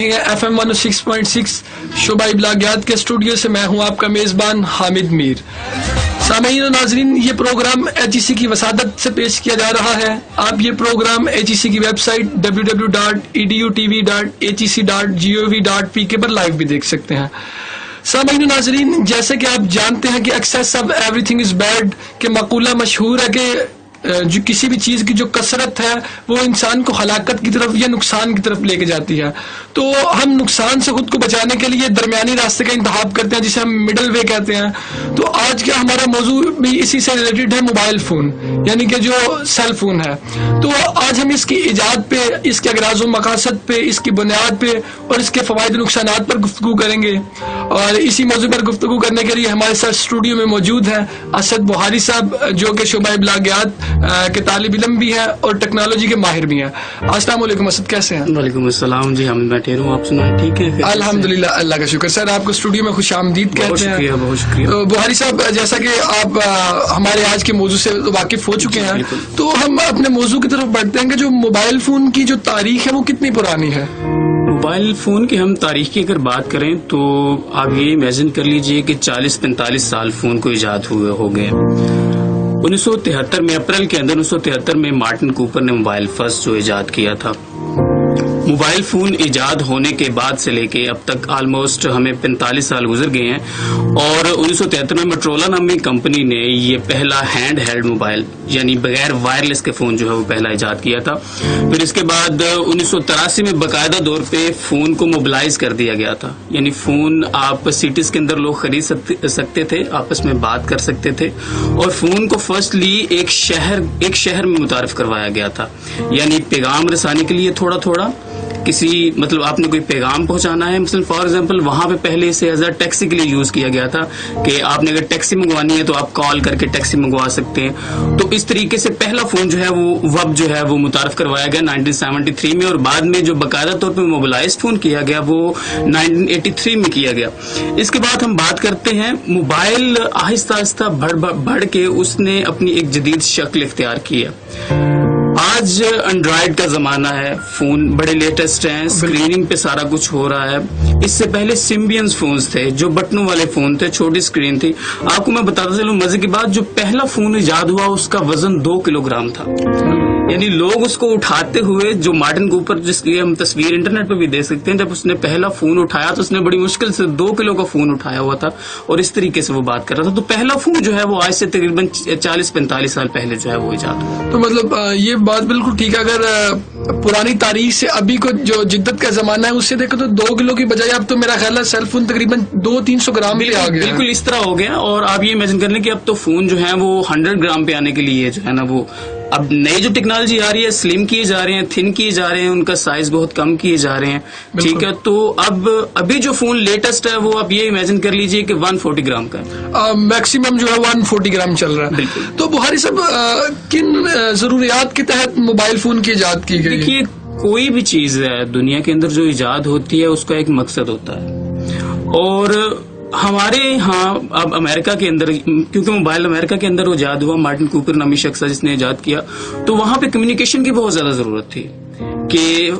FM 106.6 شعبہ ابلاغیات کے studio سے میں ہوں آپ کا میزبان حامد میر. سامعین و ناظرین، یہ پروگرام HEC کی وسادت سے پیش کیا جا رہا ہے. آپ یہ پروگرام HEC کی ویب سائٹ www.edutv.hec.gov.pk پر لائیو بھی دیکھ سکتے ہیں. سامعین و ناظرین، جیسے کہ آپ جانتے ہیں کہ access of every thing is bad کہ مقولہ مشہور ہے کہ جو کسی بھی چیز کی جو کثرت ہے وہ انسان کو ہلاکت کی طرف یا نقصان کی طرف لے کے جاتی ہے. تو ہم نقصان سے خود کو بچانے کے لیے درمیانی راستے کا انتخاب کرتے ہیں جسے ہم مڈل وے کہتے ہیں. تو آج کا ہمارا موضوع بھی اسی سے ریلیٹڈ ہے، موبائل فون یعنی کہ جو سیل فون ہے. تو آج ہم اس کی ایجاد پہ، اس کے اغراض و مقاصد پہ، اس کی بنیاد پہ اور اس کے فوائد و نقصانات پر گفتگو کریں گے. اور اسی موضوع پر گفتگو کرنے کے لیے ہمارے ساتھ اسٹوڈیو میں موجود ہیں اسد بخاری صاحب، جو کہ شعبہ ابلاغیات کے طالب علم بھی ہیں اور ٹیکنالوجی کے ماہر بھی ہیں. السلام علیکم اسد، کیسے ہیں؟ وعلیکم السلام جی، ہم بیٹھے ہوں، آپ سنائیں ٹھیک ہے؟ الحمدللہ، اللہ کا شکر. سر آپ کو اسٹوڈیو میں خوش آمدید کہتے ہیں. بہت شکریہ، بہت شکریہ. تو بخاری صاحب، جیسا کہ آپ ہمارے آج کے موضوع سے واقف ہو چکے ہیں، تو ہم اپنے موضوع کی طرف بڑھتے ہیں کہ جو موبائل فون کی جو تاریخ ہے وہ کتنی پرانی ہے؟ موبائل فون کی ہم تاریخ کی اگر بات کریں تو آپ یہ امیجن کر لیجئے کہ 40-45 سال فون کو ایجاد ہوئے ہو گئے. 1973 میں اپریل کے اندر 1973 میں مارٹن کوپر نے موبائل فرسٹ جو ایجاد کیا تھا. موبائل فون ایجاد ہونے کے بعد سے لے کے اب تک آلموسٹ ہمیں 45 سال گزر گئے ہیں. اور 1973 میں موٹرولا نامی کمپنی نے یہ پہلا ہینڈ ہیلڈ موبائل یعنی بغیر وائرلیس کے فون جو ہے وہ پہلا ایجاد کیا تھا. پھر اس کے بعد 1983 میں باقاعدہ طور پہ فون کو موبلائز کر دیا گیا تھا، یعنی فون آپ سٹیز کے اندر لوگ خرید سکتے تھے، آپس میں بات کر سکتے تھے. اور فون کو فرسٹلی ایک شہر میں متعارف کروایا گیا تھا، یعنی پیغام رسانے کے لیے تھوڑا تھوڑا کسی مطلب آپ نے کوئی پیغام پہنچانا ہے، مثلا فار ایگزامپل وہاں پہ پہلے اسے ایز اے ٹیکسی کے لیے یوز کیا گیا تھا کہ آپ نے اگر ٹیکسی منگوانی ہے تو آپ کال کر کے ٹیکسی منگوا سکتے ہیں. تو اس طریقے سے پہلا فون جو ہے وہ وب جو ہے وہ متعارف کروایا گیا 1973 میں، اور بعد میں جو باقاعدہ طور پہ موبلائزڈ فون کیا گیا وہ 1983 میں کیا گیا. اس کے بعد ہم بات کرتے ہیں موبائل آہستہ آہستہ بڑھ کے اس نے اپنی ایک جدید شکل اختیار کی ہے. آج اینڈرائڈ کا زمانہ ہے، فون بڑے لیٹسٹ ہیں، اسکریننگ پہ سارا کچھ ہو رہا ہے. اس سے پہلے سمبینز فونز تھے جو بٹنوں والے فون تھے، چھوٹی اسکرین تھی. آپ کو میں بتاتا چلوں مزے کی بات، جو پہلا فون ایجاد ہوا اس کا وزن 2 کلو گرام تھا. یعنی لوگ اس کو اٹھاتے ہوئے، جو مارٹن کوپر جس کی ہم تصویر انٹرنیٹ پہ بھی دیکھ سکتے ہیں، جب اس نے پہلا فون اٹھایا تو اس نے بڑی مشکل سے 2 کلو کا فون اٹھایا ہوا تھا اور اس طریقے سے وہ بات کر رہا تھا. تو پہلا فون جو ہے وہ آج سے تقریباً 40-45 سال پہلے جو ہے وہ ایجاد ہوا. تو مطلب یہ بات بالکل ٹھیک ہے. اگر پرانی تاریخ سے ابھی کو جو جدت کا زمانہ ہے اس سے دیکھو تو 2 کلو کی بجائے اب تو میرا خیال ہے سیل فون تقریباً 200-300 گرام بھی آ گیا. بالکل اس طرح ہو گیا. اور آپ یہ امیجن کر لیں کہ اب تو فون جو ہے وہ 100 گرام پہ آنے کے لیے جو ہے نا وہ اب نئی جو ٹیکنالوجی آ رہی ہے، سلم کیے جا رہے ہیں، تھن کیے جا رہے ہیں، ان کا سائز بہت کم کیے جا رہے ہیں. ٹھیک ہے، تو ابھی جو فون لیٹسٹ ہے وہ اب یہ امیجن کر لیجئے کہ 140 گرام کا میکسیمم جو ہے 140 گرام چل رہا ہے. بالکل. تو بخاری صاحب کن ضروریات کے تحت موبائل فون کی ایجاد کی گئی؟ دیکھیے، کوئی بھی چیز ہے دنیا کے اندر جو ایجاد ہوتی ہے اس کا ایک مقصد ہوتا ہے. اور ہمارے ہاں اب امریکہ کے اندر، کیونکہ موبائل امریکہ کے اندر ایجاد ہوا، مارٹن کوپر نامی شخص ہے جس نے ایجاد کیا، تو وہاں پہ کمیونیکیشن کی بہت زیادہ ضرورت تھی کہ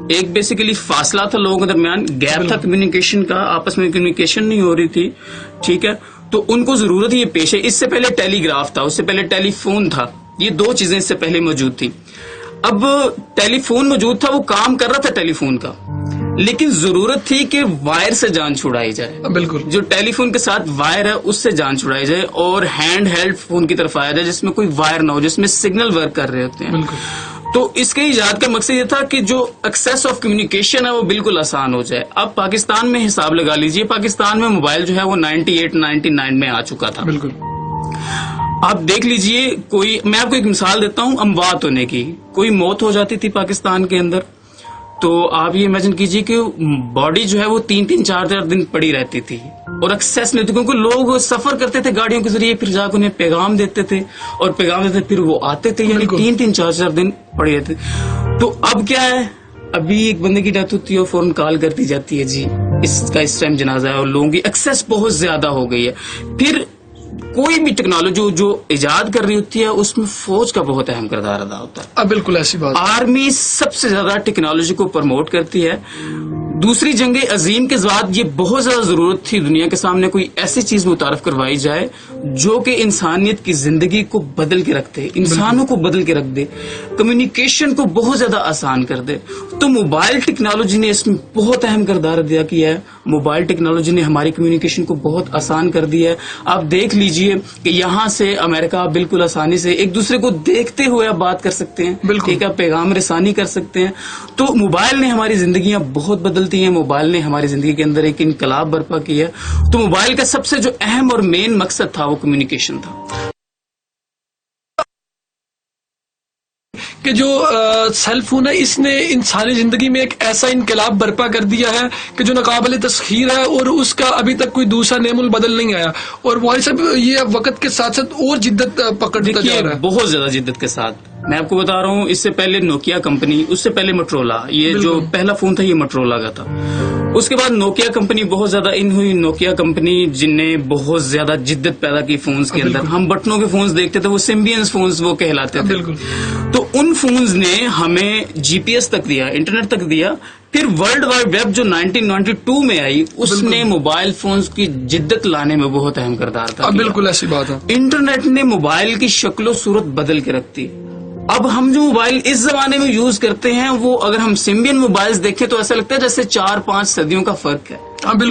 ایک بیسیکلی فاصلہ تھا لوگوں کے درمیان، گیپ تھا کمیونیکیشن کا، آپس میں کمیونیکیشن نہیں ہو رہی تھی. ٹھیک ہے، تو ان کو ضرورت یہ پیش ہے. اس سے پہلے ٹیلی گراف تھا، اس سے پہلے ٹیلی فون تھا، یہ 2 چیزیں اس سے پہلے موجود تھی. اب ٹیلی فون موجود تھا، وہ کام کر رہا تھا ٹیلی فون کا، لیکن ضرورت تھی کہ وائر سے جان چھڑائی جائے. بالکل، جو ٹیلی فون کے ساتھ وائر ہے اس سے جان چھڑائی جائے اور ہینڈ ہیلڈ فون کی طرف آیا جائے جس میں کوئی وائر نہ ہو، جس میں سگنل ورک کر رہے ہوتے ہیں. بالکل. تو اس کے ایجاد کا مقصد یہ تھا کہ جو ایکسیس آف کمیونیکیشن ہے وہ بالکل آسان ہو جائے. اب پاکستان میں حساب لگا لیجئے، پاکستان میں موبائل جو ہے وہ 98-99 میں آ چکا تھا. بالکل. آپ دیکھ لیجئے، میں آپ کو ایک مثال دیتا ہوں اموات ہونے کی. کوئی موت ہو جاتی تھی پاکستان کے اندر تو آپ یہ امیجن کیجئے کہ باڈی جو ہے وہ 3-4 دن پڑی رہتی تھی اور ایکسیس نہیں ہوتی، کیونکہ لوگ سفر کرتے تھے گاڑیوں کے ذریعے، پھر جا کے انہیں پیغام دیتے تھے اور پیغام دیتے پھر وہ آتے تھے، یعنی 3-4 دن پڑی رہتے. تو اب کیا ہے، ابھی ایک بندے کی ڈیتھ ہوتی ہے اور فوراً کال کر دی جاتی ہے، جی اس کا اس ٹائم جنازہ ہے، اور لوگوں کی ایکسیس بہت زیادہ ہو گئی ہے. پھر کوئی بھی ٹیکنالوجی جو ایجاد کر رہی ہوتی ہے اس میں فوج کا بہت اہم کردار ادا ہوتا ہے. بالکل ایسی بات. آرمی سب سے زیادہ ٹیکنالوجی کو پروموٹ کرتی ہے. دوسری جنگ عظیم کے بعد یہ بہت زیادہ ضرورت تھی دنیا کے سامنے کوئی ایسی چیز متعارف کروائی جائے جو کہ انسانیت کی زندگی کو بدل کے رکھ دے, انسانوں کو بدل کے رکھ دے, کمیونیکیشن کو بہت زیادہ آسان کر دے. تو موبائل ٹیکنالوجی نے اس میں بہت اہم کردار ادا کیا ہے. موبائل ٹیکنالوجی نے ہماری کمیونیکیشن کو بہت آسان کر دیا ہے. آپ دیکھ لیجئے کہ یہاں سے امریکہ آپ بالکل آسانی سے ایک دوسرے کو دیکھتے ہوئے آپ بات کر سکتے ہیں, ٹھیک ہے, پیغام رسانی کر سکتے ہیں. تو موبائل نے ہماری زندگیاں بہت بدلتی ہیں. موبائل نے ہماری زندگی کے اندر ایک انقلاب برپا کیا ہے. تو موبائل کا سب سے جو اہم اور مین مقصد تھا وہ کمیونیکیشن تھا. کہ جو سیل فون ہے اس نے انسانی زندگی میں ایک ایسا انقلاب برپا کر دیا ہے کہ جو ناقابل تسخیر ہے, اور اس کا ابھی تک کوئی دوسرا نعم البدل نہیں آیا. اور وہی سب یہ وقت کے ساتھ ساتھ اور جدت پکڑتا جا رہا ہے, بہت زیادہ جدت کے ساتھ. میں آپ کو بتا رہا ہوں, اس سے پہلے نوکیا کمپنی, اس سے پہلے مٹرولا, یہ جو پہلا فون تھا یہ مٹرولا کا تھا. اس کے بعد نوکیا کمپنی بہت زیادہ ان ہوئی. نوکیا کمپنی جن نے بہت زیادہ جدت پیدا کی فونز کے اندر. ہم بٹنوں کے فونز دیکھتے تھے, وہ سمبینز فونز وہ کہلاتے تھے. تو ان فونز نے ہمیں جی پی ایس تک دیا, انٹرنیٹ تک دیا. پھر ورلڈ وائڈ ویب جو 1992 میں آئی, اس نے موبائل فونز کی جدت لانے میں بہت اہم کردار تھا. بالکل ایسی بات ہے. انٹرنیٹ نے موبائل کی شکل و صورت بدل کے رکھ دی. اب ہم جو موبائل اس زمانے میں یوز کرتے ہیں وہ اگر ہم سمبین موبائلز دیکھیں تو ایسا لگتا ہے جیسے 4-5 صدیوں کا فرق ہے.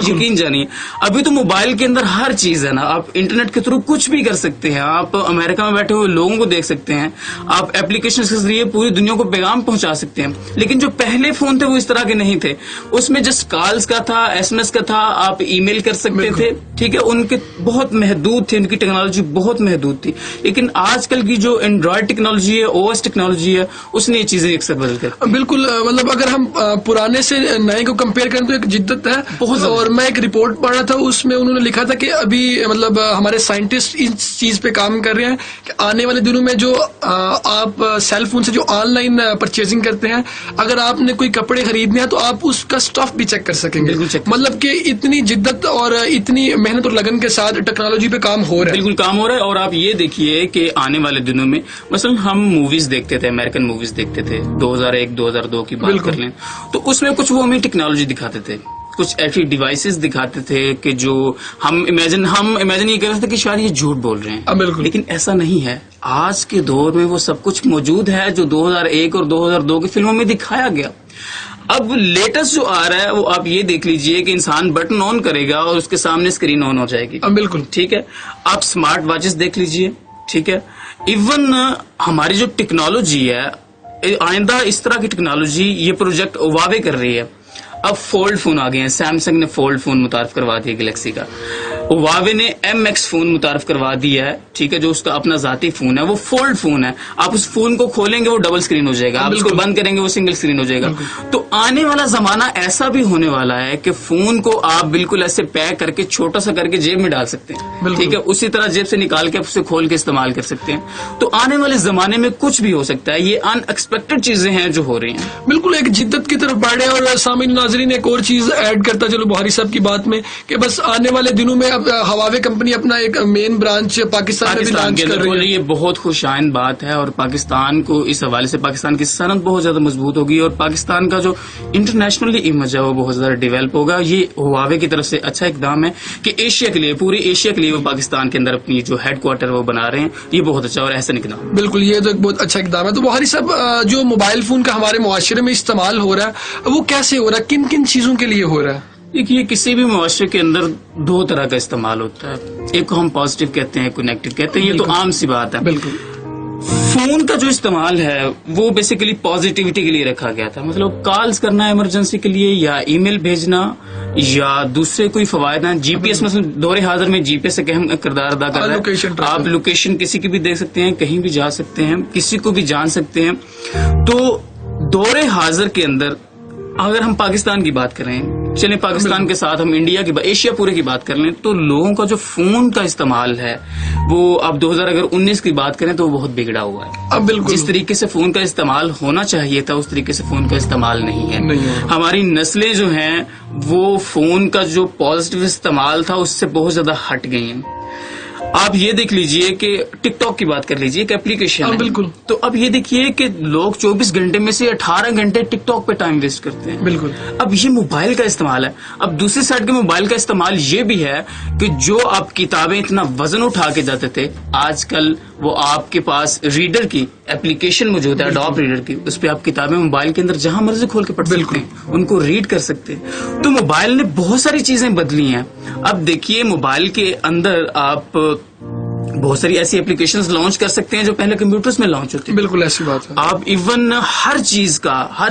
یقین جانیے ابھی تو موبائل کے اندر ہر چیز ہے نا. آپ انٹرنیٹ کے تھرو کچھ بھی کر سکتے ہیں. آپ امریکہ میں بیٹھے ہوئے لوگوں کو دیکھ سکتے ہیں. آپ ایپلیکیشن کے ذریعے پوری دنیا کو پیغام پہنچا سکتے ہیں. لیکن جو پہلے فون تھے وہ اس طرح کے نہیں تھے. اس میں جسٹ کالز کا تھا, ایس ایم ایس کا تھا, آپ ای میل کر سکتے تھے, ٹھیک ہے. ان کے بہت محدود تھے, ان کی ٹیکنالوجی بہت محدود تھی. لیکن آج کل کی جو اینڈرائڈ ٹیکنالوجی ہے, او ایس ٹیکنالوجی ہے, اس نے یہ چیزیں ایک ساتھ بدل کر. بالکل, مطلب اگر ہم پرانے سے نئے کو کمپیئر کریں تو ایک جدت ہے بہت. اور میں ایک رپورٹ پڑھ رہا تھا, اس میں انہوں نے لکھا تھا کہ ابھی مطلب ہمارے سائنٹسٹ اس چیز پہ کام کر رہے ہیں کہ آنے والے دنوں میں جو آپ سیل فون سے جو آن لائن پرچیزنگ کرتے ہیں, اگر آپ نے کوئی کپڑے خریدنے ہیں تو آپ اس کا اسٹف بھی چیک کر سکیں گے. مطلب کہ اتنی جدت اور اتنی محنت اور لگن کے ساتھ ٹیکنالوجی پہ کام ہو رہا ہے. بالکل کام ہو رہا ہے. اور آپ یہ دیکھیے کہ آنے والے دنوں میں مثلا ہم موویز دیکھتے تھے, امریکن موویز دیکھتے تھے 2001-2002 کی بات کر لیں تو اس میں کچھ وہ ہمیں ٹیکنالوجی دکھاتے تھے, کچھ ایسی ڈیوائسز دکھاتے تھے کہ جو ہم امیجن یہ کر رہے تھے کہ شاید یہ جھوٹ بول رہے ہیں. لیکن ایسا نہیں ہے. آج کے دور میں وہ سب کچھ موجود ہے جو 2001 اور 2002 کی فلموں میں دکھایا گیا. اب لیٹسٹ جو آ رہا ہے وہ آپ یہ دیکھ لیجئے کہ انسان بٹن آن کرے گا اور اس کے سامنے اسکرین آن ہو جائے گی. بالکل ٹھیک ہے. آپ اسمارٹ واچز دیکھ لیجئے, ٹھیک ہے. ایون ہماری جو ٹیکنالوجی ہے, آئندہ اس طرح کی ٹیکنالوجی یہ پروجیکٹ واوے کر رہی ہے. اب فولڈ فون آ گئے ہیں. سیمسنگ نے فولڈ فون متعارف کروا دیا گلیکسی کا. واوے نے ایم ایکس فون متعارف کروا دیا ہے, ٹھیک ہے, جو اس کا اپنا ذاتی فون ہے, وہ فولڈ فون ہے. آپ اس فون کو کھولیں گے وہ ڈبل اسکرین ہو جائے گا, آپ اس کو بند کریں گے وہ سنگل اسکرین ہو جائے گا. تو آنے والا زمانہ ایسا بھی ہونے والا ہے کہ فون کو آپ بالکل ایسے پیک کر کے چھوٹا سا کر کے جیب میں ڈال سکتے ہیں, ٹھیک ہے. اسی طرح جیب سے نکال کے آپ اسے کھول کے استعمال کر سکتے ہیں. تو آنے والے زمانے میں کچھ بھی ہو سکتا ہے. یہ ان ایکسپیکٹڈ چیزیں ہیں جو ہو رہی ہیں. بالکل ایک جدت کی طرف بڑھے. اور سامعین ناظرین ایک اور چیز ایڈ کرتا چلو بخاری صاحب کی بات میں کہ بس آنے والے دنوں میں اب ہواوے کمپنی اپنا ایک مین برانچ پاکستان میں بھی لانچ کر رہی ہے. یہ بہت خوش آئند بات ہے. اور پاکستان کو اس حوالے سے پاکستان کی صنعت بہت زیادہ مضبوط ہوگی اور پاکستان کا جو انٹرنیشنلی امیج ہے وہ بہت زیادہ ڈیولپ ہوگا. یہ ہواوے کی طرف سے اچھا اقدام ہے کہ ایشیا کے لیے, پوری ایشیا کے لیے وہ پاکستان کے اندر اپنی جو ہیڈ کوارٹر وہ بنا رہے ہیں. یہ بہت اچھا اور احسن اقدام. بالکل یہ تو ایک بہت اچھا اقدام ہے. تو بخاری صاحب جو موبائل فون کا ہمارے معاشرے میں استعمال ہو رہا ہے وہ کیسے ہو رہا ہے, کن کن چیزوں کے لیے ہو رہا ہے؟ دیکھیے کسی بھی معاشرے کے اندر دو طرح کا استعمال ہوتا ہے. ایک کو ہم پازیٹیو کہتے ہیں, ایک کو نیگیٹو کہتے ہیں. یہ تو عام سی بات ہے. بالکل فون کا جو استعمال ہے وہ بیسیکلی پازیٹیوٹی کے لیے رکھا گیا تھا. مطلب کالز کرنا ایمرجنسی کے لیے یا ای میل بھیجنا یا دوسرے کوئی فوائد ہیں. جی پی ایس مثلا دور حاضر میں جی پی ایس ایک اہم کردار ادا کر رہا ہے. آپ لوکیشن کسی کی بھی دیکھ سکتے ہیں, کہیں بھی جا سکتے ہیں, کسی کو بھی جان سکتے ہیں. تو دور حاضر کے اندر اگر ہم پاکستان کی بات کریں, چلیں پاکستان کے ساتھ ہم انڈیا کی ایشیا پورے کی بات کر لیں, تو لوگوں کا جو فون کا استعمال ہے وہ اب 2019 کی بات کریں تو وہ بہت بگڑا ہوا ہے. اب بالکل جس طریقے سے فون کا استعمال ہونا چاہیے تھا اس طریقے سے فون کا استعمال نہیں ہے. ہماری نسلیں جو ہیں وہ فون کا جو پازیٹیو استعمال تھا اس سے بہت زیادہ ہٹ گئی ہیں. آپ یہ دیکھ لیجئے کہ ٹک ٹاک کی بات کر لیجئے، ایک اپلیکیشن ہے. بالکل. تو اب یہ دیکھیے کہ لوگ 24 گھنٹے میں سے 18 گھنٹے ٹک ٹاک پہ ٹائم ویسٹ کرتے ہیں. بالکل. اب یہ موبائل کا استعمال ہے. اب دوسری سائڈ کے موبائل کا استعمال یہ بھی ہے کہ جو آپ کتابیں اتنا وزن اٹھا کے جاتے تھے، آج کل وہ آپ کے پاس ریڈر کی اپلیکیشن موجود ہے، اڈوب ریڈر کی، اس پہ آپ کتابیں موبائل کے اندر جہاں مرضی کھول کے پڑھ سکتے ہیں، ان کو ریڈ کر سکتے ہیں. تو موبائل نے بہت ساری چیزیں بدلی ہیں. اب دیکھیے موبائل کے اندر آپ بہت ساری ایسی اپلیکیشنز لانچ کر سکتے ہیں جو پہلے کمپیوٹرز میں لانچ ہوتی ہیں. بالکل ایسی بات ہے. آپ ایون ہر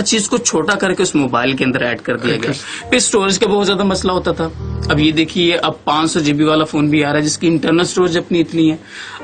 چیز کو چھوٹا کر کے اس موبائل کے اندر ایڈ کر دیا گیا. پھر اسٹوریج کا بہت زیادہ مسئلہ ہوتا تھا. اب یہ دیکھیے اب 500 GB والا فون بھی آ رہا ہے جس کی انٹرنل اسٹوریج اپنی اتنی ہے.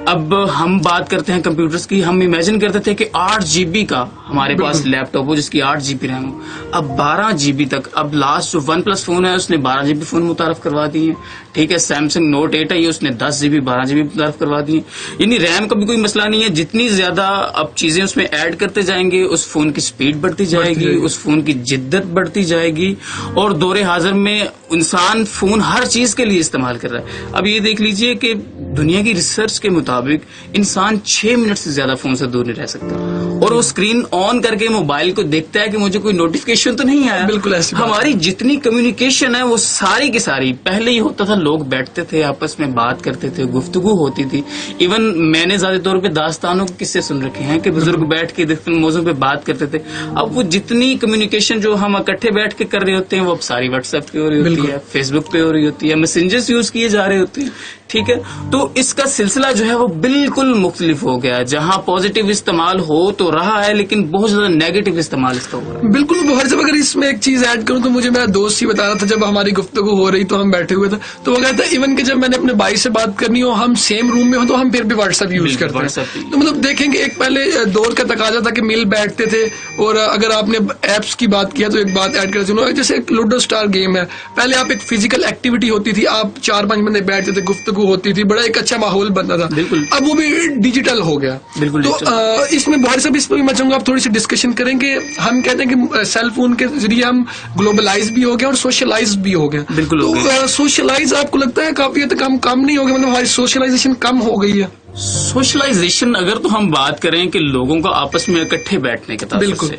اب ہم بات کرتے ہیں کمپیوٹرز کی، ہم امیجن کرتے تھے کہ 8 GB کا ہمارے پاس لیپ ٹاپ ہو جس کی 8 GB ریم ہو. اب 12 GB تک. اب لاسٹ جو ون پلس فون ہے اس نے 12 GB فون متعارف کروا دی ہیں. ٹھیک ہے، سیمسنگ نوٹ 8 ہے اس نے 10 GB 12 GB متعارف کروا دی ہیں. یعنی ریم کا بھی کوئی مسئلہ نہیں ہے. جتنی زیادہ اب چیزیں اس میں ایڈ کرتے جائیں گے اس فون کی سپیڈ بڑھتی جائے گی، اس فون کی جدت بڑھتی جائے گی. اور دور حاضر میں انسان فون ہر چیز کے لیے استعمال کر رہا ہے. اب یہ دیکھ لیجئے کہ دنیا کی ریسرچ کے مطابق انسان 6 منٹ سے زیادہ فون سے دور نہیں رہ سکتا. اور وہ اسکرین آن کر کے موبائل کو دیکھتا ہے کہ مجھے کوئی نوٹیفکیشن تو نہیں آیا. بالکل ایسی ہماری جتنی کمیونیکیشن ہے وہ ساری کی ساری پہلے ہی ہوتا تھا. لوگ بیٹھتے تھے، آپس میں بات کرتے تھے، گفتگو ہوتی تھی. ایون میں نے زیادہ طور پہ داستانوں کے قصے سن رکھے ہیں کہ بزرگ بیٹھ کے موضوع پہ بات کرتے تھے. اب وہ جتنی کمیونیکیشن جو ہم اکٹھے بیٹھ کے کر رہے ہوتے ہیں وہ اب ساری واٹس ایپ پہ ہو رہی ہوتی ہے، فیس بک پہ ہو رہی ہوتی ہے، میسنجرز یوز کیے جا رہے ہوتے ہیں. ٹھیک ہے، تو اس کا سلسلہ جو ہے وہ بالکل مختلف ہو گیا ہے. جہاں پازیٹیو استعمال ہو تو رہا ہے لیکن بہت زیادہ نیگیٹو استعمال اس کا ہو رہا ہے. بالکل. بہت جب اگر اس میں ایک چیز ایڈ کروں تو مجھے میرا دوست ہی بتا رہا تھا جب ہماری گفتگو ہو رہی تو ہم بیٹھے ہوئے تھے تو وہ کہتا ہے ایون کہ جب میں نے اپنے بھائی سے بات کرنی ہو ہم سیم روم میں ہوں تو ہم پھر بھی واٹس ایپ یوز کرتے ہیں. تو مطلب دیکھیں کہ ایک پہلے دور کا تقاضا تھا کہ مل بیٹھتے تھے. اور اگر آپ نے ایپس کی بات کیا تو ایک بات ایڈ کر سکوں، جیسے ایک لوڈو اسٹار گیم ہے. پہلے آپ ایک فزیکل ایکٹیویٹی ہوتی تھی، آپ 4-5 بندے بیٹھتے تھے، گفتگو ہوتی تھی، بڑا ایک اچھا ماحول بنتا تھا. اب وہ بھی ڈیجیٹل ہو گیا. تو اس میں بہت سب اس پہ میں چاہوں گا آپ تھوڑی سی ڈسکشن کریں کہ ہم کہتے ہیں کہ سیل فون کے ذریعے ہم گلوبلائز بھی ہو گئے اور سوشلائز بھی ہو گئے. تو سوشلائز آپ کو لگتا ہے کافی حد تک ہم کم نہیں ہو گئے، مطلب ہماری سوشلائزیشن کم ہو گئی ہے؟ سوشلائزیشن اگر تو ہم بات کریں کہ لوگوں کو آپس میں اکٹھے بیٹھنے کے تعلق سے،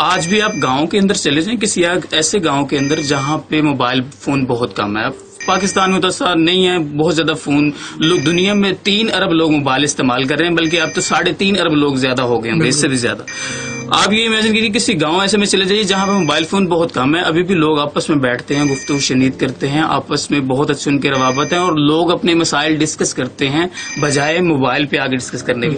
آج بھی آپ گاؤں کے اندر چلے جائیں، کسی ایسے گاؤں کے اندر جہاں پہ موبائل فون بہت کم ہے. پاکستان میں تو ایسا نہیں ہے، بہت زیادہ فون لوگ، دنیا میں 3 ارب لوگ موبائل استعمال کر رہے ہیں، بلکہ اب تو 3.5 ارب لوگ زیادہ ہو گئے ہیں، اس سے بھی زیادہ. آپ یہ امیجن کیجیے کسی گاؤں ایسے میں چلے جائیے جہاں پہ موبائل فون بہت کم ہے، ابھی بھی لوگ آپس میں بیٹھتے ہیں، گفتگو شنید کرتے ہیں، آپس میں بہت اچھے ان کے روابط ہیں اور لوگ اپنے مسائل ڈسکس کرتے ہیں بجائے موبائل پہ آگے ڈسکس کرنے کے.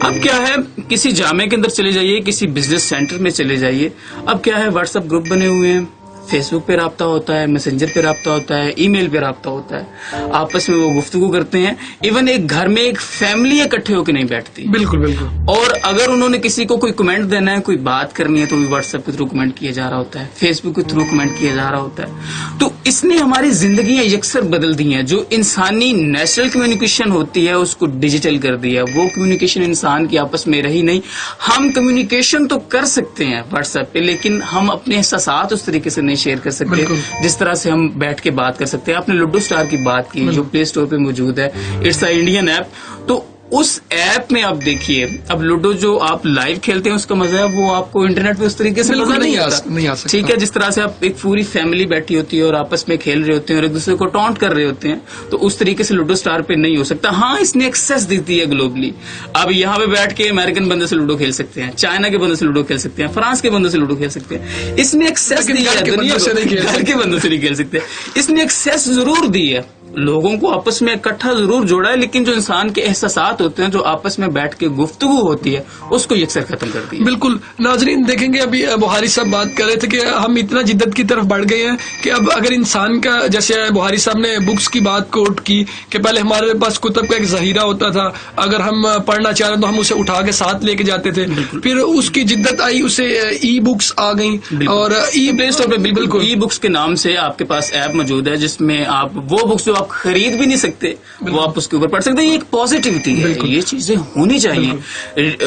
اب کیا ہے، کسی جامعہ کے اندر چلے جائیے، کسی بزنس سینٹر میں چلے جائیے، اب کیا ہے، واٹس ایپ گروپ بنے ہوئے ہیں، فیس بک پہ رابطہ ہوتا ہے، میسنجر پہ رابطہ ہوتا ہے، ای میل پہ رابطہ ہوتا ہے، آپس میں وہ گفتگو کرتے ہیں. ایون ایک گھر میں ایک فیملی اکٹھے ہو کے نہیں بیٹھتی. بالکل بالکل. اور اگر انہوں نے کسی کو کوئی کمنٹ دینا ہے، کوئی بات کرنی ہے تو بھی واٹس ایپ کے تھرو کمنٹ کیا جا رہا ہوتا ہے، فیس بک کے تھرو کمنٹ کیا جا رہا ہوتا ہے. تو اس نے ہماری زندگیاں یکسر بدل دی ہیں. جو انسانی نیچرل کمیونیکیشن ہوتی ہے اس کو ڈیجیٹل کر دیا. وہ کمیونیکیشن انسان کی آپس میں رہی نہیں. ہم کمیونیکیشن تو کر سکتے ہیں واٹس ایپ پہ لیکن ہم اپنے احساسات اس طریقے سے نہیں شیئر کر سکتے جس طرح سے ہم بیٹھ کے بات کر سکتے ہیں. آپ نے لوڈو اسٹار کی بات کی جو پلے اسٹور پہ موجود ہے، اٹس اے انڈین ایپ. تو اس ایپ میں آپ دیکھیے، اب لوڈو جو آپ لائیو کھیلتے ہیں اس کا مزہ ہے وہ آپ کو انٹرنیٹ پہ اس طریقے سے مزہ نہیں آ سکتا. ٹھیک ہے، جس طرح سے آپ ایک پوری فیملی بیٹھی ہوتی ہے اور آپس میں کھیل رہے ہوتے ہیں اور ایک دوسرے کو ٹونٹ کر رہے ہوتے ہیں، تو اس طریقے سے لوڈو اسٹار پہ نہیں ہو سکتا. ہاں، اس نے ایکسیس دیتی ہے گلوبلی. اب یہاں پہ بیٹھ کے امریکن بندے سے لوڈو کھیل سکتے ہیں، چائنا کے بندے سے لوڈو کھیل سکتے ہیں، فرانس کے بندے سے لوڈو کھیل سکتے ہیں. اس نے ایکسیس دی ہے، دنیا گھر کے بندوں سے نہیں کھیل سکتے. اس نے ایکسیس ضرور دی ہے، لوگوں کو آپس میں اکٹھا ضرور جوڑا ہے، لیکن جو انسان کے احساسات ہوتے ہیں، جو آپس میں بیٹھ کے گفتگو ہوتی ہے، اس کو یکسر ختم کر دی. بالکل. ناظرین دیکھیں گے ابھی بخاری صاحب بات کر رہے تھے کہ ہم اتنا جدت کی طرف بڑھ گئے ہیں کہ اب اگر انسان کا، جیسے بخاری صاحب نے بکس کی بات کوٹ کی کہ پہلے ہمارے پاس کتب کا ایک ذخیرہ ہوتا تھا، اگر ہم پڑھنا چاہ رہے تو ہم اسے اٹھا کے ساتھ لے کے جاتے تھے. پھر اس کی جدت آئی، اسے ای بکس آ گئیں اور ای پلے اسٹور پہ بالکل ای بکس کے نام سے آپ کے پاس ایپ موجود ہے جس میں آپ وہ بکس جو جو آپ خرید بھی نہیں سکتے وہ آپ اس کے اوپر پڑھ سکتے ہیں. یہ ایک پازیٹیوٹی ہے, یہ چیزیں ہونی چاہیے.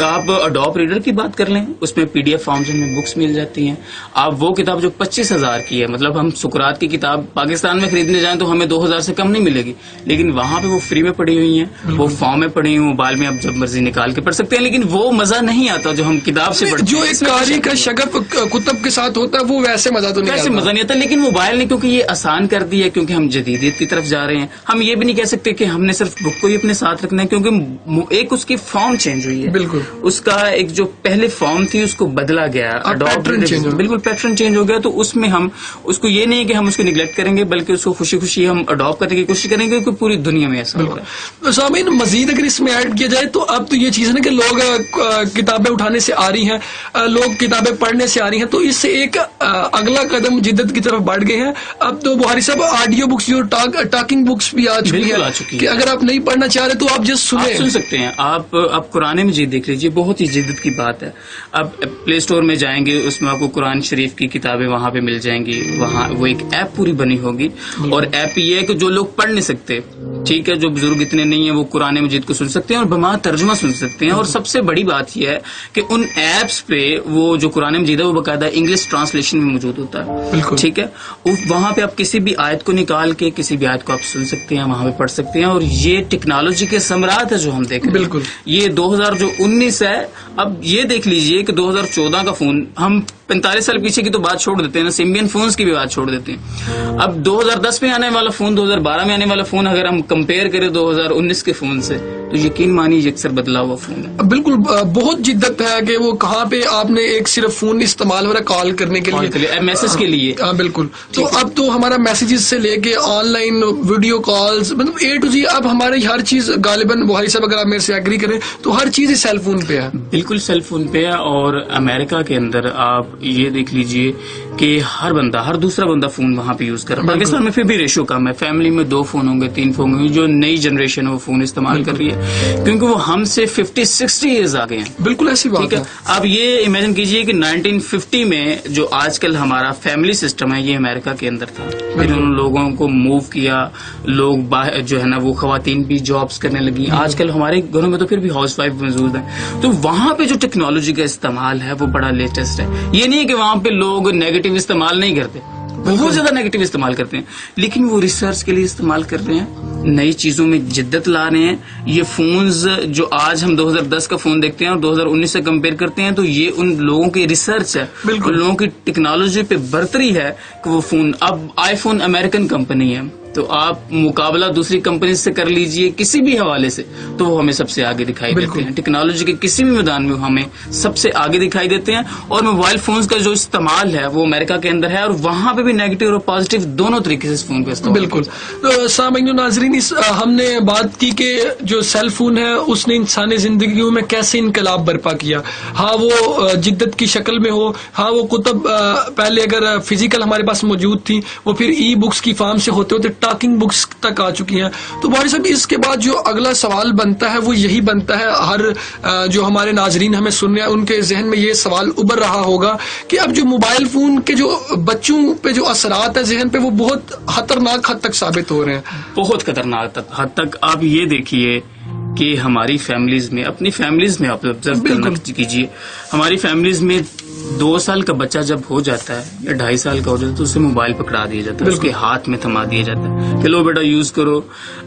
آپ اڈوب ریڈر کی بات کر لیں, اس میں PDF فارمز میں بکس مل جاتی ہیں. آپ وہ کتاب جو 25,000 کی ہے, مطلب ہم سقراط کی کتاب پاکستان میں خریدنے جائیں تو ہمیں 2,000 سے کم نہیں ملے گی, لیکن وہاں پہ وہ فری میں پڑی ہوئی ہیں, وہ فارم میں پڑی ہوئی, موبائل میں آپ جب مرضی نکال کے پڑھ سکتے ہیں. لیکن وہ مزہ نہیں آتا جو ہم کتاب سے پڑھتے ہیں. جو ایک قاری کا شغف کتب کے ساتھ ہوتا ہے وہ ویسے مزہ تو نہیں آتا. ویسے مزہ نہیں آتا, لیکن موبائل نے کیونکہ یہ آسان کر دی ہے, کیونکہ ہم جدیدیت کی طرف جا رہے ہیں. ہم یہ بھی نہیں کہہ سکتے کہ ہم نے صرف بک کو ہی اپنے ساتھ رکھنا ہے, کیونکہ ایک اس کی فارم چینج ہوئی ہے. بالکل, اس کا ایک جو پہلے فارم تھی اس کو بدلا گیا, بالکل پیٹرن چینج ہو گیا. تو اس میں ہم اس کو یہ نہیں کہ ہم اس کو نگلیکٹ کریں گے, بلکہ اس کو خوشی خوشی ہم اڈاپٹ کرنے کی کوشش کریں گے, کیونکہ پوری دنیا میں ایسا ہوتا ہے. سامعین, مزید اگر اس میں ایڈ کیا جائے تو اب تو یہ چیز ہے نا کہ لوگ کتابیں اٹھانے سے آ رہی ہیں, لوگ کتابیں پڑھنے سے آ رہی ہیں, تو اس سے ایک اگلا قدم جدت کی طرف بڑھ گئے ہیں. اب تو بخاری صاحب آڈیو بکس جو ٹاکنگ بکس بھی آ چکی ہیں کہ اگر آپ نہیں پڑھنا چاہ رہے تو آپ جسٹ سن سکتے ہیں. آپ قرآن مجید دیکھ لیجیے, بہت ہی جدت کی بات ہے. اب پلے اسٹور میں جائیں گے, اس میں آپ کو قرآن شریف کی کتابیں وہاں پہ مل جائیں گی. وہاں وہ ایک ایپ پوری بنی ہوگی, اور ایپ یہ ہے کہ جو لوگ پڑھ نہیں سکتے, ٹھیک ہے, جو بزرگ اتنے نہیں ہیں, وہ قرآن مجید کو سن سکتے ہیں اور بما ترجمہ سن سکتے ہیں. اور سب سے بڑی بات یہ ہے کہ ان ایپس پہ وہ جو قرآن مجید ہے وہ باقاعدہ انگلش ٹرانسلیشن میں موجود ہوتا ہے. ٹھیک ہے, وہاں پہ آپ کسی بھی آیت کو نکال کے کسی بھی آیت کو آپ سن سکتے ہیں, وہاں پہ پڑھ سکتے ہیں. اور یہ ٹیکنالوجی کے ثمرات ہے جو ہم دیکھ رہے ہیں. بالکل, یہ 2019 ہے. اب یہ دیکھ لیجئے کہ 2014 کا فون, ہم 45 سال پیچھے کی تو بات چھوڑ دیتے ہیں نا, سیمبین فونز کی بھی بات چھوڑ دیتے ہیں. اب 2010 میں آنے والا فون, 2012 میں آنے والا فون اگر ہم کمپیئر کریں 2019 کے فون سے, تو یقین مانیے یکسر بدلا ہوا فون ہے. بالکل, بہت جدت ہے کہ وہ کہاں پہ آپ نے ایک صرف فون استعمال ہو رہا ہے کال کرنے کے لیے, میسج کے لیے. بالکل, تو اب تو ہمارا میسیجز سے لے کے آن لائن ویڈیو کالز, مطلب A to Z اب ہماری ہر چیز غالباً بخاری صاحب اگر آپ میرے سے ایگری کریں تو ہر چیز سیل فون پہ ہے. بالکل سیل فون پہ ہے. اور امریکہ کے اندر آپ یہ دیکھ لیجئے کہ ہر دوسرا بندہ فون وہاں پہ یوز کر رہا ہے. پاکستان میں پھر بھی ریشو کم ہے, فیملی میں 2 فون ہوں گے, 3 فون ہوں گے. جو نئی جنریشن ہے وہ فون استعمال کر رہی ہے, کیونکہ وہ ہم سے 50-60 ایئرز آگے ہیں. بالکل ایسی بات ہے. آپ یہ امیجن کیجئے کہ 1950 میں جو آج کل ہمارا فیملی سسٹم ہے یہ امریکہ کے اندر تھا. پھر ان لوگوں کو موو کیا, لوگ جو ہے نا وہ خواتین بھی جابس کرنے لگی. آج کل ہمارے گھروں میں تو پھر بھی ہاؤس وائف موجود ہیں. تو وہاں پہ جو ٹیکنالوجی کا استعمال ہے وہ بڑا لیٹسٹ ہے. یہ نہیں کہ وہاں پہ لوگ نیگیٹو استعمال نہیں کرتے, بہت زیادہ نیگیٹو استعمال کرتے ہیں, لیکن وہ ریسرچ کے لیے استعمال کر رہے ہیں, نئی چیزوں میں جدت لا رہے ہیں. یہ فونز جو آج ہم 2010 کا فون دیکھتے ہیں اور 2019 سے کمپیئر کرتے ہیں, تو یہ ان لوگوں کی ریسرچ ہے, ان لوگوں کی ٹیکنالوجی پہ برتری ہے کہ وہ فون. اب آئی فون امریکن کمپنی ہے, تو آپ مقابلہ دوسری کمپنی سے کر لیجئے کسی بھی حوالے سے, تو وہ ہمیں سب سے آگے دکھائی دیتے ہیں. ٹیکنالوجی کے کسی بھی میدان میں ہمیں سب سے آگے دکھائی دیتے ہیں. اور موبائل فونز کا جو استعمال ہے وہ امریکہ کے اندر ہے, اور وہاں پہ بھی نیگیٹو اور پازیٹیو دونوں طریقے سے اس فون کا استعمال. بالکل. سامعین و ناظرین, ہم نے بات کی کہ جو سیل فون ہے اس نے انسانی زندگیوں میں کیسے انقلاب برپا کیا. ہاں وہ جدت کی شکل میں ہو, ہاں وہ کتب پہلے اگر فزیکل ہمارے پاس موجود تھی وہ پھر ای بکس کی فارم سے ہوتے ہوتے ٹاکنگ بکس تک آ چکی ہیں. تو بخاری صاحب, اس کے بعد جو اگلا سوال بنتا ہے وہ یہی بنتا ہے, ہر جو ہمارے ناظرین ہمیں سن رہے ہیں ان کے ذہن میں یہ سوال ابھر رہا ہوگا کہ اب جو موبائل فون کے جو بچوں پہ جو اثرات ہے ذہن پہ وہ بہت خطرناک حد تک ثابت ہو رہے ہیں. بہت خطرناک حد تک. آپ یہ دیکھیے کہ ہماری فیملیز میں, اپنی فیملیز میں آپ آبزرو کرنا کیجیے, ہماری فیملیز میں 2 سال کا بچہ جب ہو جاتا ہے یا 2.5 سال کا ہو جاتا ہے تو اسے موبائل پکڑا دیا جاتا ہے, اس کے ہاتھ میں تھما دیا جاتا ہے کہ لو بیٹا یوز کرو.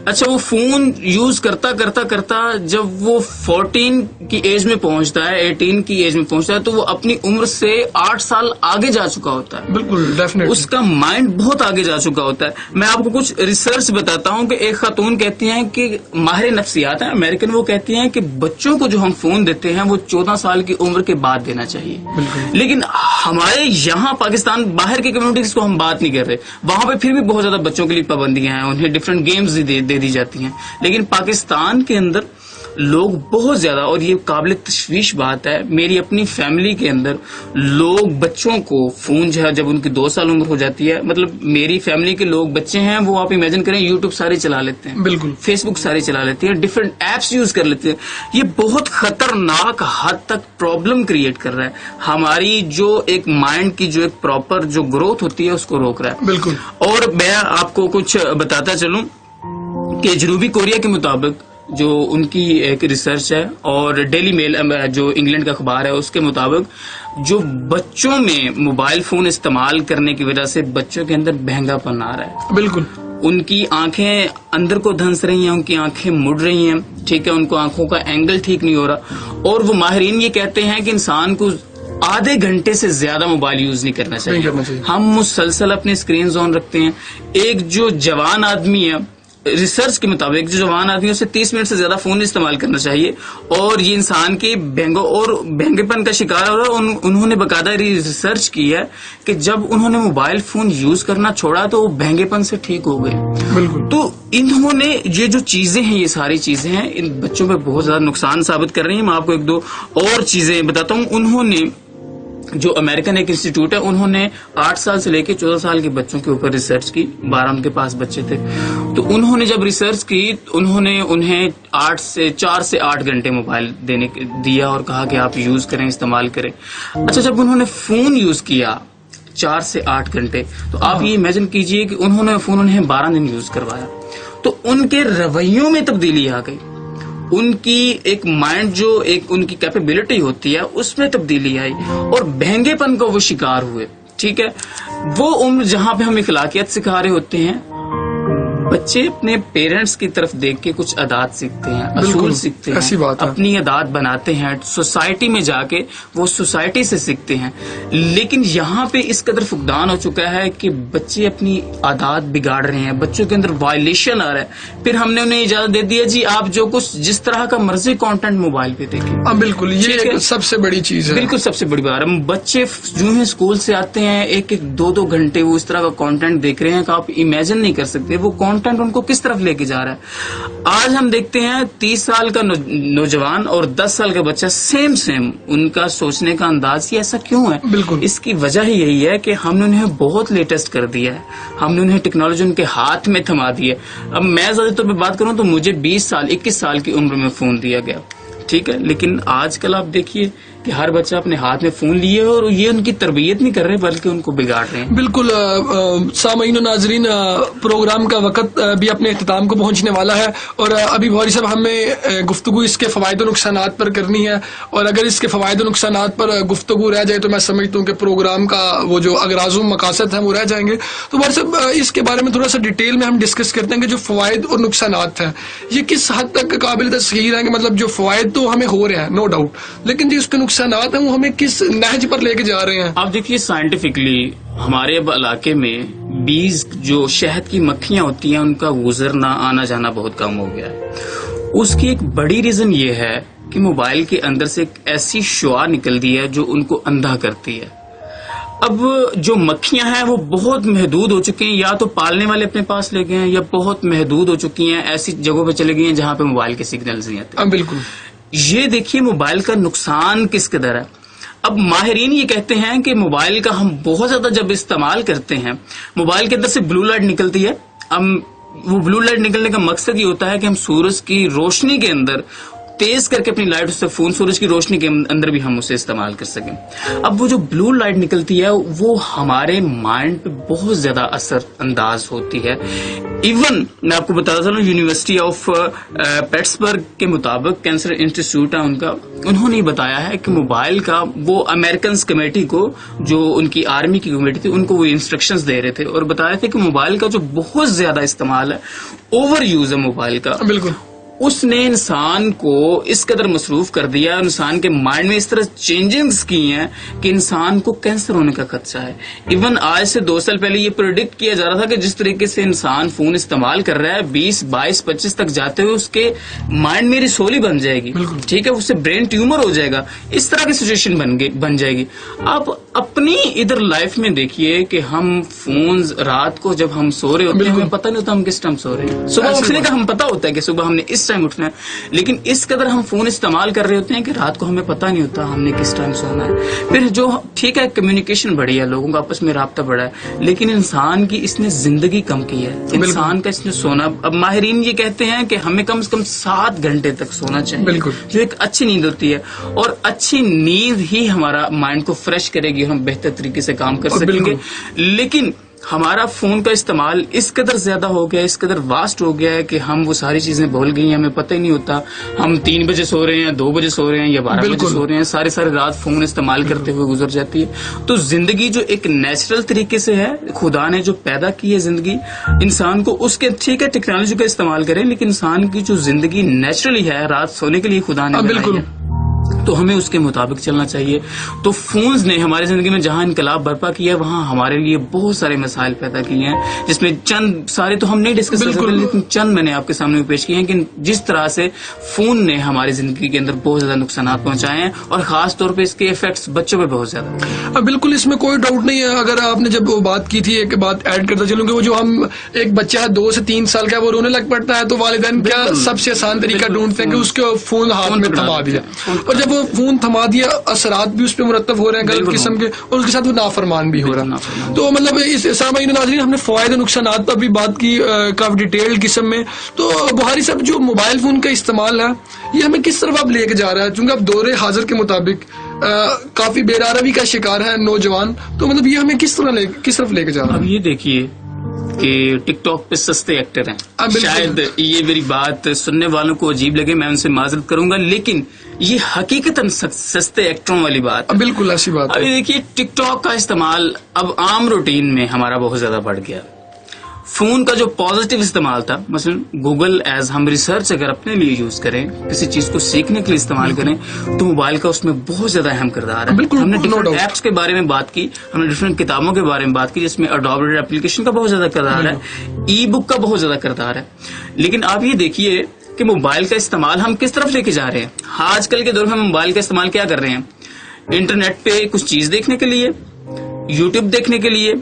اچھا, وہ فون یوز کرتا کرتا جب وہ 14 کی ایج میں پہنچتا ہے, 18 کی ایج میں پہنچتا ہے, تو وہ اپنی عمر سے 8 سال آگے جا چکا ہوتا ہے. بالکل ڈیفینیٹلی, اس کا مائنڈ بہت آگے جا چکا ہوتا ہے. میں آپ کو کچھ ریسرچ بتاتا ہوں کہ ایک خاتون کہتی ہیں کہ ماہر نفسیات ہیں امریکن, وہ کہتی ہیں کہ بچوں کو جو ہم فون دیتے ہیں وہ 14 سال کی عمر کے بعد دینا چاہیے. لیکن ہمارے یہاں پاکستان باہر کی کمیونٹیز کو ہم بات نہیں کر رہے, وہاں پہ پھر بھی بہت زیادہ بچوں کے لیے پابندیاں ہیں, انہیں ڈفرینٹ گیمز دے دی جاتی ہیں. لیکن پاکستان کے اندر لوگ بہت زیادہ, اور یہ قابل تشویش بات ہے, میری اپنی فیملی کے اندر لوگ بچوں کو فون جو ہے جب ان کی 2 سال عمر ہو جاتی ہے, مطلب میری فیملی کے لوگ بچے ہیں وہ آپ امیجن کریں یوٹیوب سارے چلا لیتے ہیں, بالکل فیس بک سارے چلا لیتے ہیں, ڈفرینٹ ایپس یوز کر لیتے ہیں. یہ بہت خطرناک حد تک پرابلم کریٹ کر رہا ہے, ہماری جو ایک مائنڈ کی جو ایک پراپر جو گروتھ ہوتی ہے اس کو روک رہا ہے. بالکل. اور میں آپ کو کچھ بتاتا چلوں کہ جنوبی کوریا کے مطابق جو ان کی ایک ریسرچ ہے اور ڈیلی میل جو انگلینڈ کا اخبار ہے اس کے مطابق جو بچوں میں موبائل فون استعمال کرنے کی وجہ سے بچوں کے اندر بہنگا پن آ رہا ہے. بالکل. ان کی آنکھیں اندر کو دھنس رہی ہیں, ان کی آنکھیں مڑ رہی ہیں, ٹھیک ہے, ان کو آنکھوں کا اینگل ٹھیک نہیں ہو رہا. اور وہ ماہرین یہ کہتے ہیں کہ انسان کو آدھے گھنٹے سے زیادہ موبائل یوز نہیں کرنا چاہیے. ہم مسلسل اپنے اسکرین آن رکھتے ہیں. ایک جو جوان آدمی ہے, ریسرچ کے مطابق جو جوان آدمی اسے 30 منٹ سے زیادہ فون استعمال کرنا چاہیے, اور یہ انسان کے بہنگے پن کا شکار ہو رہا ہے. انہوں نے باقاعدہ ریسرچ کی ہے کہ جب انہوں نے موبائل فون یوز کرنا چھوڑا تو وہ بہنگے پن سے ٹھیک ہو گئے. بالکل. تو انہوں نے یہ جو چیزیں ہیں, یہ ساری چیزیں ہیں, ان بچوں پہ بہت زیادہ نقصان ثابت کر رہی ہیں. میں آپ کو ایک دو اور چیزیں بتاتا ہوں. انہوں نے جو امریکن ایک انسٹیٹیوٹ ہے, انہوں نے 8 سال سے لے کے 14 سال کے بچوں کے اوپر ریسرچ کی. 12 ان کے پاس بچے تھے. تو انہوں نے جب ریسرچ کی, انہوں نے انہیں 4 سے 8 گھنٹے موبائل دیا اور کہا کہ آپ یوز کریں, استعمال کریں. اچھا, جب انہوں نے فون یوز کیا 4 سے 8 گھنٹے, تو آپ یہ امیجن کیجئے کہ انہوں نے فون انہیں 12 دن یوز کروایا, تو ان کے رویوں میں تبدیلی آ گئی. ان کی ایک مائنڈ جو ایک ان کی کیپیبلٹی ہوتی ہے اس میں تبدیلی آئی, اور بہنگے پن کو وہ شکار ہوئے. ٹھیک ہے, وہ عمر جہاں پہ ہم اخلاقیات سکھا رہے ہوتے ہیں, بچے اپنے پیرنٹس کی طرف دیکھ کے کچھ عادات سیکھتے ہیں, اصول سیکھتے ہیں, اپنی عادات بناتے ہیں. سوسائٹی میں جا کے وہ سوسائٹی سے سیکھتے ہیں. لیکن یہاں پہ اس قدر فقدان ہو چکا ہے کہ بچے اپنی عادات بگاڑ رہے ہیں, بچوں کے اندر وائلیشن آ رہا ہے. پھر ہم نے انہیں اجازت دے دی ہے جی آپ جو کچھ جس طرح کا مرضی کانٹینٹ موبائل پہ دیکھیں. بالکل, یہ سب سے بڑی چیز ہے. بالکل سب سے بڑی بات ہے. بچے جو ہیں اسکول سے آتے ہیں, 1-2 گھنٹے وہ اس طرح کا کانٹینٹ دیکھ رہے ہیں کہ آپ امیجن نہیں کر سکتے وہ کانٹینٹ ان کو کس طرف لے کے جا رہا ہے. آج ہم دیکھتے ہیں 30 سال کا نوجوان اور 10 سال کا بچہ سیم ان کا سوچنے کا انداز ہی ایسا کیوں ہے؟ بالکل, اس کی وجہ ہی یہی ہے کہ ہم نے انہیں بہت لیٹسٹ کر دیا ہے, ہم نے انہیں ٹیکنالوجی ان کے ہاتھ میں تھما دی ہے. اب میں زیادہ طور پہ بات کروں تو مجھے 21 سال کی عمر میں فون دیا گیا, ٹھیک ہے, لیکن آج کل آپ دیکھیے کہ ہر بچہ اپنے ہاتھ میں فون لیے اور یہ ان کی تربیت نہیں کر رہے بلکہ ان کو بگاڑ رہے ہیں. بالکل. سامعین و ناظرین, پروگرام کا وقت بھی اپنے اختتام کو پہنچنے والا ہے, اور ابھی بخاری صاحب ہمیں گفتگو اس کے فوائد و نقصانات پر کرنی ہے, اور اگر اس کے فوائد و نقصانات پر گفتگو رہ جائے تو میں سمجھتا ہوں کہ پروگرام کا وہ جو اغراض و مقاصد ہیں وہ رہ جائیں گے. تو بخاری صاحب اس کے بارے میں تھوڑا سا ڈیٹیل میں ہم ڈسکس کرتے ہیں کہ جو فوائد اور نقصانات ہیں یہ کس حد تک قابل تسخیر ہیں, کہ مطلب جو فوائد تو ہمیں ہو رہے ہیں نو ڈاؤٹ, لیکن جو اس کے نقصانات ہیں وہ ہمیں کس نہج پر لے کے جا رہے ہیں. آپ دیکھیے سائنٹیفکلی ہمارے علاقے میں بیز جو شہد کی مکھیاں ہوتی ہیں ان کا گزرنا آنا جانا بہت کم ہو گیا ہے. اس کی ایک بڑی ریزن یہ ہے کہ موبائل کے اندر سے ایک ایسی شعاع نکل دی ہے جو ان کو اندھا کرتی ہے. اب جو مکھیاں ہیں وہ بہت محدود ہو چکی ہیں, یا تو پالنے والے اپنے پاس لے گئے ہیں یا بہت محدود ہو چکی ہیں, ایسی جگہوں پہ چلے گئی ہیں جہاں پہ موبائل کے سگنلز نہیں آتے. بالکل. یہ دیکھیے موبائل کا نقصان کس قدر ہے. اب ماہرین یہ کہتے ہیں کہ موبائل کا ہم بہت زیادہ جب استعمال کرتے ہیں, موبائل کے اندر سے بلو لائٹ نکلتی ہے. وہ بلو لائٹ نکلنے کا مقصد یہ ہوتا ہے کہ ہم سورج کی روشنی کے اندر تیز کر کے اپنی لائٹ اس سے فون سورج کی روشنی کے اندر بھی ہم اسے استعمال کر سکیں. اب وہ جو بلو لائٹ نکلتی ہے وہ ہمارے مائنڈ پہ بہت زیادہ اثر انداز ہوتی ہے. ایون میں آپ کو بتا چلوں یونیورسٹی آف پیٹسبرگ کے مطابق کینسر انسٹیٹیوٹ ہے ان کا, انہوں نے بتایا ہے کہ موبائل کا وہ امریکنز کمیٹی کو جو ان کی آرمی کی کمیٹی تھی ان کو وہ انسٹرکشنز دے رہے تھے اور بتا رہے تھے کہ موبائل کا جو بہت زیادہ استعمال ہے, اوور یوز ہے موبائل کا, بالکل اس نے انسان کو اس قدر مصروف کر دیا, انسان کے مائنڈ میں اس طرح چینجنگز کی ہیں کہ انسان کو کینسر ہونے کا خدشہ ہے. ایون آج سے 2 سال پہلے یہ پریڈکٹ کیا جا رہا تھا کہ جس طریقے سے انسان فون استعمال کر رہا ہے 20, 22, 25 تک جاتے ہوئے اس کے مائنڈ میں رسولی بن جائے گی, ٹھیک ہے, اس سے برین ٹیومر ہو جائے گا, اس طرح کی سچویشن بن جائے گی. آپ اپنی ادھر لائف میں دیکھیے کہ ہم فونز رات کو جب ہم سو رہے ہوتے ہیں ہمیں پتہ نہیں ہوتا ہم کس ٹائم سو رہے ہیں. صبح اٹھنے کا ہم پتہ ہوتا ہے کہ صبح ہم نے اس ٹائم اٹھنا ہے, لیکن اس قدر ہم فون استعمال کر رہے ہوتے ہیں کہ رات کو ہمیں پتہ نہیں ہوتا ہم نے کس ٹائم سونا ہے. پھر جو ٹھیک ہے کمیونیکیشن بڑھی ہے, لوگوں کا آپس میں رابطہ بڑھا ہے, لیکن انسان کی اس نے زندگی کم کی ہے, انسان کا اس نے سونا. اب ماہرین یہ کہتے ہیں کہ ہمیں کم سے کم 7 گھنٹے تک سونا چاہیے, جو ایک اچھی نیند ہوتی ہے, اور اچھی نیند ہی ہمارا مائنڈ کو فریش کرے گی اور ہم بہتر طریقے سے کام کر سکیں گے. لیکن ہمارا فون کا استعمال اس قدر زیادہ ہو گیا, اس قدر واسٹ ہو گیا ہے کہ ہم وہ ساری چیزیں بھول گئی ہیں, ہمیں پتہ ہی نہیں ہوتا ہم 3 بجے سو رہے ہیں, 2 بجے سو رہے ہیں یا 12 بجے سو رہے ہیں, ساری رات فون استعمال کرتے ہوئے گزر جاتی ہے. تو زندگی جو ایک نیچرل طریقے سے ہے, خدا نے جو پیدا کی ہے زندگی, انسان کو اس کے ٹھیک ہے ٹیکنالوجی کا استعمال کریں, لیکن انسان کی جو زندگی نیچرلی ہے رات سونے کے لیے خدا نے بالکل, تو ہمیں اس کے مطابق چلنا چاہیے. تو فونز نے ہماری زندگی میں جہاں انقلاب برپا کیا ہے وہاں ہمارے لیے بہت سارے مسائل پیدا کیے ہیں, جس میں چند سارے تو ہم نہیں ڈسکس کر سکتے, لیکن چند میں نے آپ کے سامنے پیش کیے ہیں کہ جس طرح سے فون نے ہماری زندگی کے اندر بہت زیادہ نقصانات پہنچائے ہیں, اور خاص طور پہ اس کے افیکٹس بچوں پہ بہت زیادہ. بالکل, اس میں کوئی ڈاؤٹ نہیں ہے. اگر آپ نے جب وہ بات کی تھی, ایک بات ایڈ کرتا چلوں کہ وہ جو ہم ایک بچہ ہے 2 سے 3 سال کا وہ رونے لگ پڑتا ہے, تو والدین کیا سب سے آسان طریقہ ڈھونڈتے ہیں کہ اس کو فون ہاتھ میں تھما دیا, اور جب وہ فون تھما دیا اثرات بھی اس پہ مرتب ہو رہے ہیں غلط قسم کے, اور اس کے ساتھ وہ نافرمان بھی ہو رہا ہے. تو مطلب اس سامعین و ناظرین ہم نے فوائد و نقصانات پر بھی بات کی کافی ڈیٹیلڈ قسم میں. تو بخاری صاحب جو موبائل فون کا استعمال ہے یہ ہمیں کس طرف اب لے کے جا رہا ہے, چونکہ اب دور حاضر کے مطابق کافی بے روی کا شکار ہے نوجوان, تو مطلب یہ ہمیں کس طرف لے کے جا رہا ہے؟ اب یہ دیکھیے کہ ٹک ٹاک پہ سستے ایکٹر ہیں, شاید یہ میری بات سننے والوں کو عجیب لگے, میں ان سے معذرت کروں گا, لیکن یہ حقیقتاً سستے ایکٹروں والی بات, بالکل ایسی بات. ابھی دیکھیے ٹک ٹاک کا استعمال اب عام روٹین میں ہمارا بہت زیادہ بڑھ گیا. فون کا جو پازیٹیو استعمال تھا, مثلا گوگل ایز ہم ریسرچ اگر اپنے لیے یوز کریں, کسی چیز کو سیکھنے کے لیے استعمال کریں, تو موبائل کا اس میں بہت زیادہ اہم کردار ہے. ہم نے ڈفرنٹ ایپس کے بارے میں بات کی, ہم نے ڈفرنٹ کتابوں کے بارے میں بات کی, جس میں اڈوبی ایپلیکیشن کا بہت زیادہ کردار ہے, ای بک کا بہت زیادہ کردار ہے. لیکن آپ یہ دیکھیے کہ موبائل کا استعمال ہم کس طرف لے کے جا رہے ہیں. آج کل کے دور میں موبائل کا استعمال کیا کر رہے ہیں, انٹرنیٹ پہ کچھ چیز دیکھنے کے لیے, یوٹیوب دیکھنے کے لیے,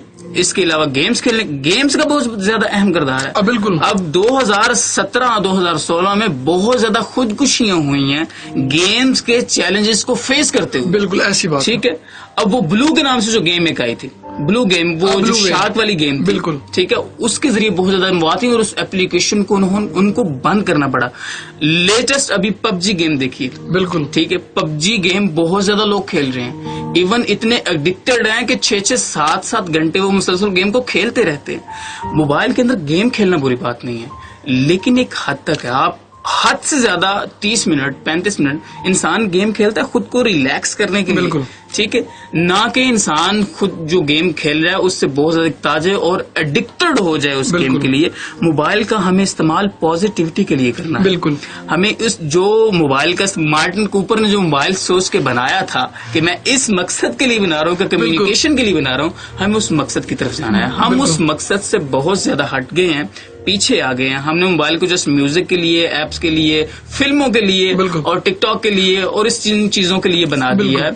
اس کے علاوہ گیمز کھیلنے, گیمز کا بہت زیادہ اہم کردار ہے. بالکل, اب 2017-2016 میں بہت زیادہ خودکشیاں ہوئی ہیں گیمز کے چیلنجز کو فیس کرتے ہوئے. بالکل ایسی بات, ٹھیک ہے. اب وہ بلو کے نام سے جو گیم ایک آئی تھی, بلو گیم, وہ جو شارک والی گیم, بالکل ٹھیک ہے, اس کے ذریعے بہت زیادہ مواد اور اس ایپلیکیشن کو ان کو بند کرنا پڑا. لیٹسٹ ابھی پب جی گیم دیکھیے, بالکل ٹھیک ہے, پب جی گیم بہت زیادہ لوگ کھیل رہے ہیں, ایون اتنے ایڈکٹڈ ہیں کہ 6-7 گھنٹے وہ مسلسل گیم کو کھیلتے رہتے ہیں. موبائل کے اندر گیم کھیلنا بری بات نہیں ہے, لیکن ایک حد تک ہے. آپ حد سے زیادہ 30 منٹ 35 منٹ انسان گیم کھیلتا ہے خود کو ریلیکس کرنے کے لیے, بالکل ٹھیک ہے, نہ کہ انسان خود جو گیم کھیل رہا ہے اس سے بہت زیادہ تاجے اور ایڈکٹڈ ہو جائے اس گیم کے لیے. موبائل کا ہمیں استعمال پازیٹیوٹی کے لیے کرنا ہے. بالکل, ہمیں اس جو موبائل کا, مارٹن کوپر نے جو موبائل سوچ کے بنایا تھا کہ میں اس مقصد کے لیے بنا رہا ہوں, کہ کمیونیکیشن کے لیے بنا رہا ہوں, ہمیں اس مقصد کی طرف جانا ہے. ہم اس مقصد سے بہت زیادہ ہٹ گئے ہیں, پیچھے آ گئے ہیں. ہم نے موبائل کو جسٹ میوزک کے لیے, ایپس کے لیے, فلموں کے لیے اور ٹک ٹاک کے لیے اور اس چیزوں کے لیے بنا دیا ہے.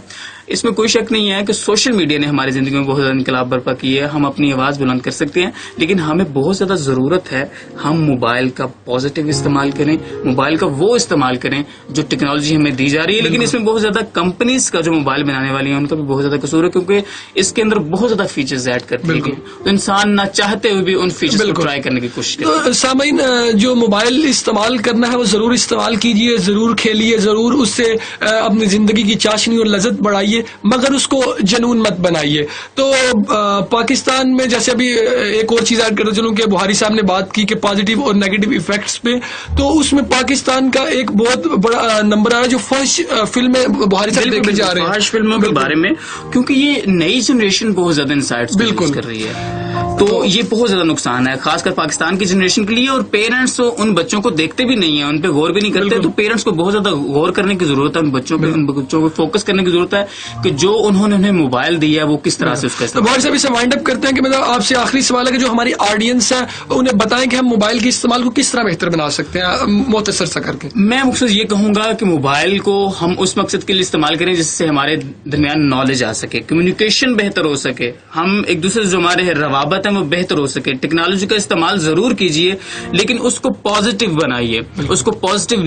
اس میں کوئی شک نہیں ہے کہ سوشل میڈیا نے ہماری زندگی میں بہت زیادہ انقلاب برپا کی ہے. ہم اپنی آواز بلند کر سکتے ہیں, لیکن ہمیں بہت زیادہ ضرورت ہے ہم موبائل کا پازیٹیو استعمال کریں, موبائل کا وہ استعمال کریں جو ٹیکنالوجی ہمیں دی جا رہی ہے. لیکن اس میں بہت زیادہ کمپنیز کا جو موبائل بنانے والی ہیں ان کا بھی بہت زیادہ قصور ہے, کیونکہ اس کے اندر بہت زیادہ فیچرز ایڈ کر دیے گئے, تو انسان نہ چاہتے ہوئے بھی ان فیچرز کو ٹرائی کرنے کی کوشش کرے. تو سامعین, جو موبائل استعمال کرنا ہے وہ ضرور استعمال کیجیے, ضرور کھیلیے, ضرور اس سے اپنی زندگی کی چاشنی اور لذت بڑھائیے, مگر اس کو جنون مت بنائیے. تو پاکستان میں جیسے ابھی ایک اور چیز ایڈ کرتا چلوں کہ بخاری صاحب نے بات کی کہ پازیٹیو اور نیگیٹو ایفیکٹس پہ, تو اس میں پاکستان کا ایک بہت بڑا نمبر آ رہا ہے جو فحش فلمیں بخاری صاحب دیکھے جا رہے ہیں, فحش فلموں کے بارے میں, کیونکہ یہ نئی جنریشن بہت زیادہ انسائٹس بالکل کر رہی ہے, تو یہ بہت زیادہ نقصان ہے خاص کر پاکستان کی جنریشن کے لیے. اور پیرنٹس ان بچوں کو دیکھتے بھی نہیں ہیں, ان پہ غور بھی نہیں کرتے, تو پیرنٹس کو بہت زیادہ غور کرنے کی ضرورت ہے, ان بچوں کو فوکس کرنے کی ضرورت ہے کہ جو انہوں نے انہیں موبائل دیا ہے وہ کس طرح سے اس کا بخاری صاحب اسے وائنڈ اپ کرتے ہیں کہ مطلب آپ سے آخری سوال ہے کہ جو ہماری آڈینس ہے انہیں بتائیں کہ ہم موبائل کے استعمال کو کس طرح بہتر بنا سکتے ہیں, مختصر سا کر کے. میں مختصر یہ کہوں گا کہ موبائل کو ہم اس مقصد کے لیے استعمال کریں جس سے ہمارے درمیان نالج آ سکے, کمیونیکیشن بہتر ہو سکے, ہم ایک دوسرے سے جو ہمارے روابط ہیں وہ بہتر ہو سکے. ٹیکنالوجی کا استعمال ضرور کیجیے, لیکن اس کو پازیٹیو بنائیے, اس کو پازیٹیو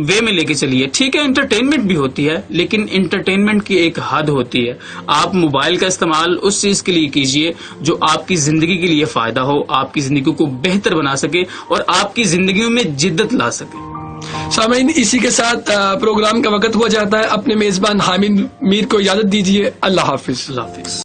وے میں لے کے چلیے. ٹھیک ہے, انٹرٹینمنٹ بھی ہوتی ہے, لیکن انٹرٹینمنٹ کی ایک حد ہوتی ہے. آپ موبائل کا استعمال اس چیز کے لیے کیجیے جو آپ کی زندگی کے لیے فائدہ ہو, آپ کی زندگی کو بہتر بنا سکے اور آپ کی زندگیوں میں جدت لا سکے. سامعین, اسی کے ساتھ پروگرام کا وقت ہوا جاتا ہے. اپنے میزبان حامد میر کو اجازت دیجیے. اللہ حافظ. اللہ حافظ.